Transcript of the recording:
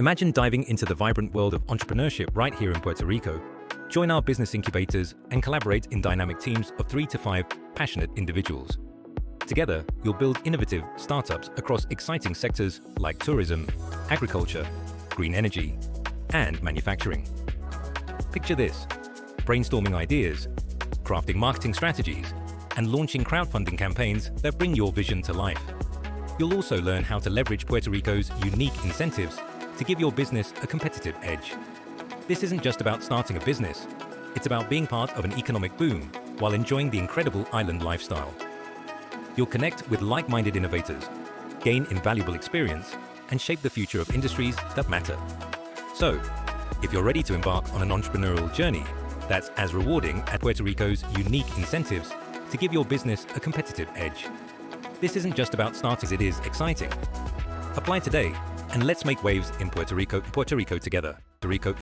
Imagine diving into the vibrant world of entrepreneurship right here in Puerto Rico. Join our business incubators and collaborate in dynamic teams of 3 to 5 passionate individuals. Together, you'll build innovative startups across exciting sectors like tourism, agriculture, green energy, and manufacturing. Picture this: brainstorming ideas, crafting marketing strategies, and launching crowdfunding campaigns that bring your vision to life. You'll also learn how to leverage Puerto Rico's unique incentives to give your business a competitive edge. This isn't just about starting a business, it's about being part of an economic boom while enjoying the incredible island lifestyle. You'll connect with like-minded innovators, gain invaluable experience, and shape the future of industries that matter. So, if you're ready to embark on an entrepreneurial journey that's as rewarding as Puerto Rico's unique incentives to give your business a competitive edge, this isn't just about starting, it is exciting. Apply today and let's make waves in Puerto Rico together.